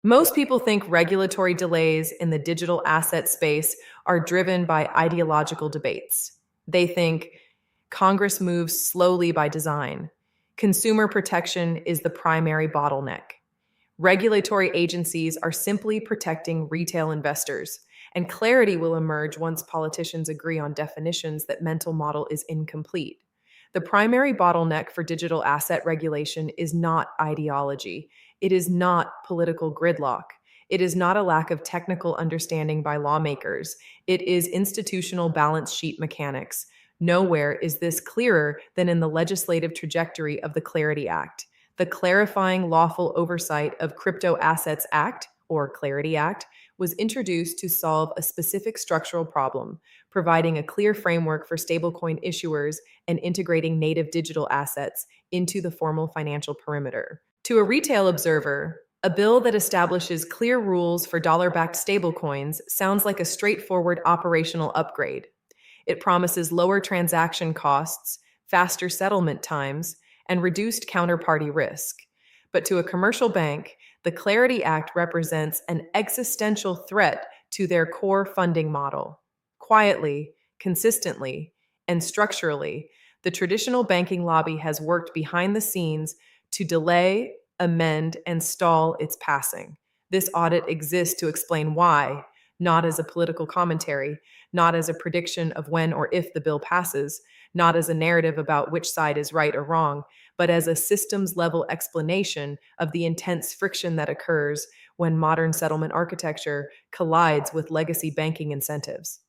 Most people think regulatory delays in the digital asset space are driven by ideological debates. They think Congress moves slowly by design. Consumer protection is the primary bottleneck. Regulatory agencies are simply protecting retail investors, and clarity will emerge once politicians agree on definitions that mental model is incomplete. The primary bottleneck for digital asset regulation is not ideology. It is not political gridlock. It is not a lack of technical understanding by lawmakers. It is institutional balance sheet mechanics. Nowhere is this clearer than in the legislative trajectory of the Clarity Act. The Clarifying Lawful Oversight of Crypto Assets Act, or Clarity Act, was introduced to solve a specific structural problem, providing a clear framework for stablecoin issuers and integrating native digital assets into the formal financial perimeter. To a retail observer, a bill that establishes clear rules for dollar-backed stablecoins sounds like a straightforward operational upgrade. It promises lower transaction costs, faster settlement times, and reduced counterparty risk. But to a commercial bank, the Clarity Act represents an existential threat to their core funding model. Quietly, consistently, and structurally, the traditional banking lobby has worked behind the scenes to delay, amend, and stall its passing. This audit exists to explain why, not as a political commentary, not as a prediction of when or if the bill passes, not as a narrative about which side is right or wrong, but as a systems level explanation of the intense friction that occurs when modern settlement architecture collides with legacy banking incentives.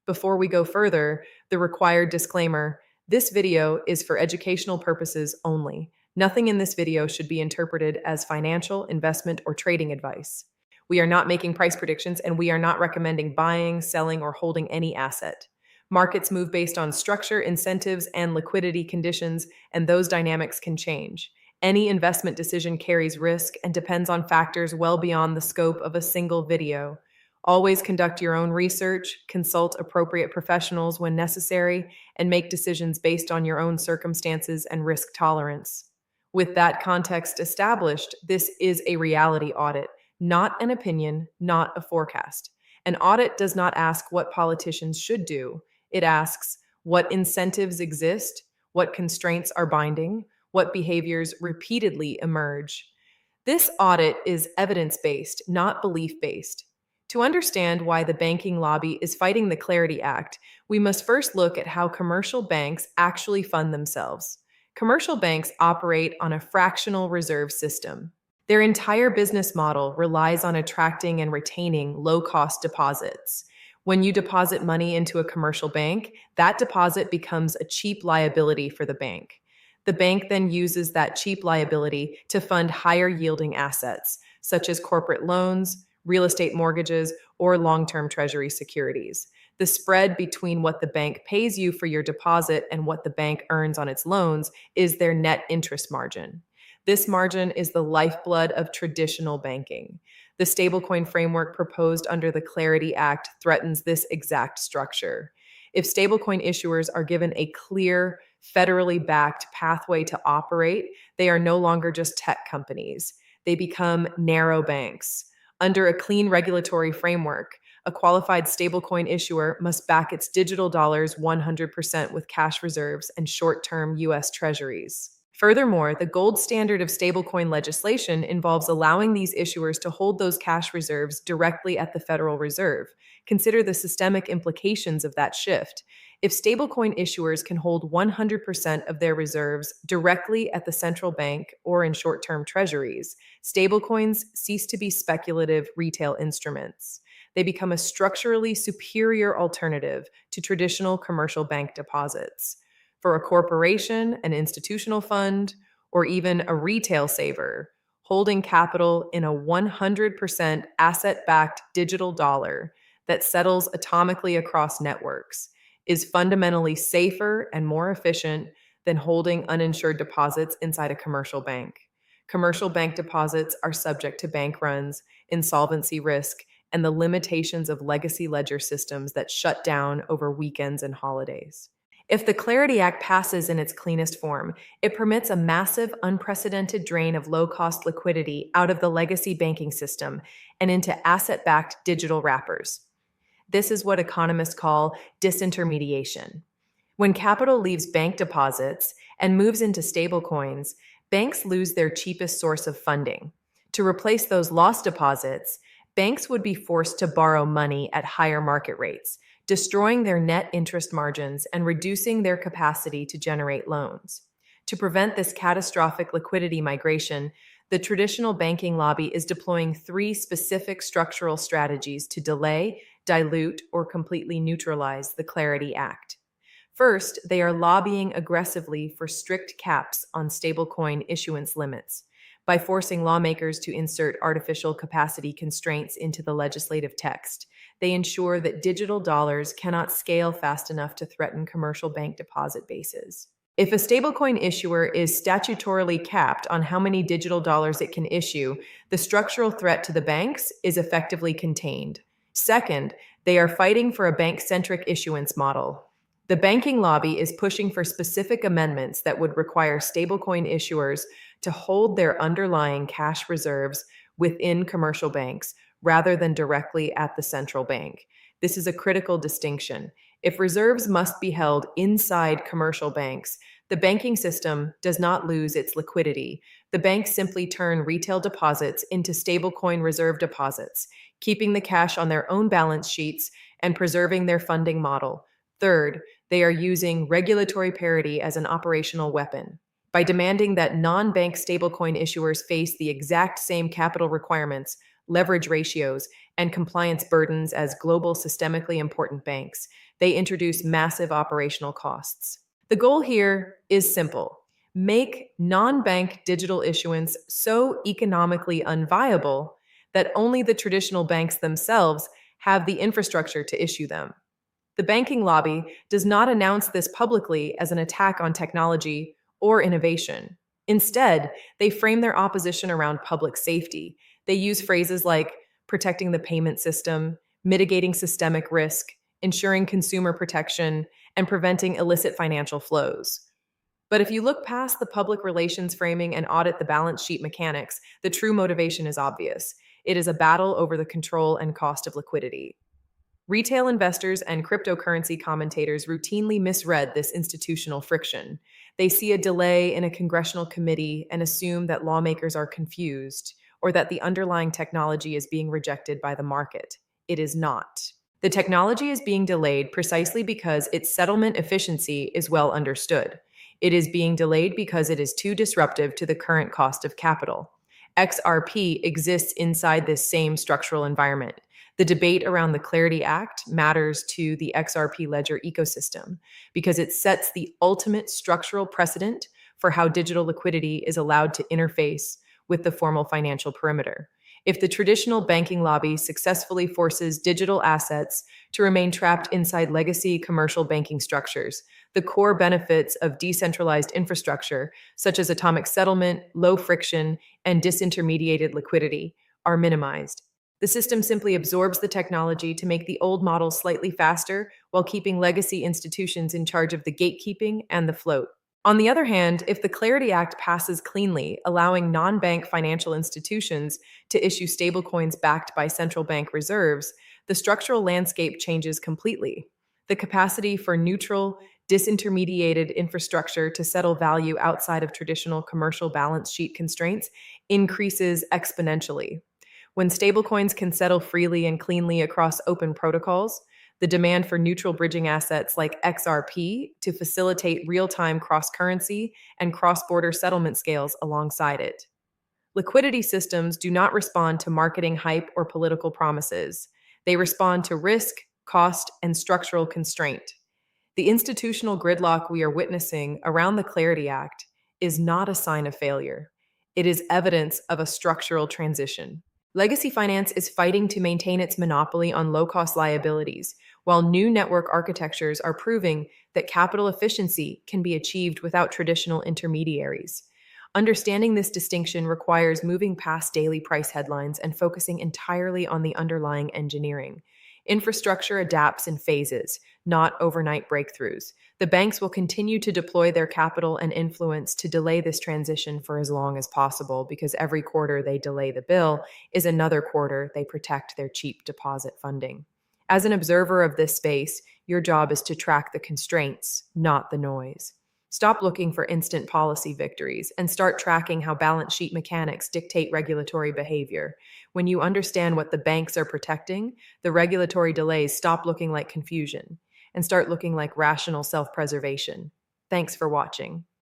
Before we go further, the required disclaimer: this video is for educational purposes only. Nothing in this video should be interpreted as financial, investment, or trading advice. We are not making price predictions, and we are not recommending buying, selling, or holding any asset. Markets move based on structure, incentives, and liquidity conditions, and those dynamics can change. Any investment decision carries risk and depends on factors well beyond the scope of a single video. Always conduct your own research, consult appropriate professionals when necessary, and make decisions based on your own circumstances and risk tolerance. With that context established, this is a reality audit, not an opinion, not a forecast. An audit does not ask what politicians should do. It asks what incentives exist, what constraints are binding, what behaviors repeatedly emerge. This audit is evidence-based, not belief-based. To understand why the banking lobby is fighting the Clarity Act, we must first look at how commercial banks actually fund themselves. Commercial banks operate on a fractional reserve system. Their entire business model relies on attracting and retaining low-cost deposits. When you deposit money into a commercial bank, that deposit becomes a cheap liability for the bank. The bank then uses that cheap liability to fund higher yielding assets, such as corporate loans, real estate mortgages, or long-term treasury securities. The spread between what the bank pays you for your deposit and what the bank earns on its loans is their net interest margin. This margin is the lifeblood of traditional banking. The stablecoin framework proposed under the Clarity Act threatens this exact structure. If stablecoin issuers are given a clear, federally backed pathway to operate, they are no longer just tech companies. They become narrow banks. Under a clean regulatory framework, a qualified stablecoin issuer must back its digital dollars 100% with cash reserves and short-term U.S. treasuries. Furthermore, the gold standard of stablecoin legislation involves allowing these issuers to hold those cash reserves directly at the Federal Reserve. Consider the systemic implications of that shift. If stablecoin issuers can hold 100% of their reserves directly at the central bank or in short-term treasuries, stablecoins cease to be speculative retail instruments. They become a structurally superior alternative to traditional commercial bank deposits. For a corporation, an institutional fund, or even a retail saver, holding capital in a 100% asset-backed digital dollar that settles atomically across networks is fundamentally safer and more efficient than holding uninsured deposits inside a commercial bank. Commercial bank deposits are subject to bank runs, insolvency risk, and the limitations of legacy ledger systems that shut down over weekends and holidays. If the Clarity Act passes in its cleanest form, it permits a massive, unprecedented drain of low cost liquidity out of the legacy banking system and into asset backed digital wrappers. This is what economists call disintermediation. When capital leaves bank deposits and moves into stablecoins, banks lose their cheapest source of funding. To replace those lost deposits, banks would be forced to borrow money at higher market rates, destroying their net interest margins and reducing their capacity to generate loans. To prevent this catastrophic liquidity migration, the traditional banking lobby is deploying three specific structural strategies to delay, dilute, or completely neutralize the Clarity Act. First, they are lobbying aggressively for strict caps on stablecoin issuance limits. By forcing lawmakers to insert artificial capacity constraints into the legislative text, they ensure that digital dollars cannot scale fast enough to threaten commercial bank deposit bases. If a stablecoin issuer is statutorily capped on how many digital dollars it can issue, the structural threat to the banks is effectively contained. Second, they are fighting for a bank-centric issuance model. The banking lobby is pushing for specific amendments that would require stablecoin issuers to hold their underlying cash reserves within commercial banks rather than directly at the central bank. This is a critical distinction. If reserves must be held inside commercial banks, the banking system does not lose its liquidity. The banks simply turn retail deposits into stablecoin reserve deposits, keeping the cash on their own balance sheets and preserving their funding model. Third, they are using regulatory parity as an operational weapon. By demanding that non-bank stablecoin issuers face the exact same capital requirements, leverage ratios, and compliance burdens as global systemically important banks, they introduce massive operational costs. The goal here is simple: make non-bank digital issuance so economically unviable that only the traditional banks themselves have the infrastructure to issue them. The banking lobby does not announce this publicly as an attack on technology or innovation. Instead, they frame their opposition around public safety. They use phrases like protecting the payment system, mitigating systemic risk, ensuring consumer protection, and preventing illicit financial flows. But if you look past the public relations framing and audit the balance sheet mechanics, the true motivation is obvious. It is a battle over the control and cost of liquidity. Retail investors and cryptocurrency commentators routinely misread this institutional friction. They see a delay in a congressional committee and assume that lawmakers are confused or that the underlying technology is being rejected by the market. It is not. The technology is being delayed precisely because its settlement efficiency is well understood. It is being delayed because it is too disruptive to the current cost of capital. XRP exists inside this same structural environment. The debate around the Clarity Act matters to the XRP Ledger ecosystem because it sets the ultimate structural precedent for how digital liquidity is allowed to interface with the formal financial perimeter. If the traditional banking lobby successfully forces digital assets to remain trapped inside legacy commercial banking structures, the core benefits of decentralized infrastructure, such as atomic settlement, low friction, and disintermediated liquidity, are minimized. The system simply absorbs the technology to make the old model slightly faster while keeping legacy institutions in charge of the gatekeeping and the float. On the other hand, if the Clarity Act passes cleanly, allowing non-bank financial institutions to issue stablecoins backed by central bank reserves, the structural landscape changes completely. The capacity for neutral, disintermediated infrastructure to settle value outside of traditional commercial balance sheet constraints increases exponentially. When stablecoins can settle freely and cleanly across open protocols, the demand for neutral bridging assets like XRP to facilitate real-time cross-currency and cross-border settlement scales alongside it. Liquidity systems do not respond to marketing hype or political promises. They respond to risk, cost, and structural constraint. The institutional gridlock we are witnessing around the Clarity Act is not a sign of failure. It is evidence of a structural transition. Legacy finance is fighting to maintain its monopoly on low-cost liabilities, while new network architectures are proving that capital efficiency can be achieved without traditional intermediaries. Understanding this distinction requires moving past daily price headlines and focusing entirely on the underlying engineering. Infrastructure adapts in phases, not overnight breakthroughs. The banks will continue to deploy their capital and influence to delay this transition for as long as possible because every quarter they delay the bill is another quarter they protect their cheap deposit funding. As an observer of this space, your job is to track the constraints, not the noise. Stop looking for instant policy victories and start tracking how balance sheet mechanics dictate regulatory behavior. When you understand what the banks are protecting, the regulatory delays stop looking like confusion and start looking like rational self preservation. Thanks for watching.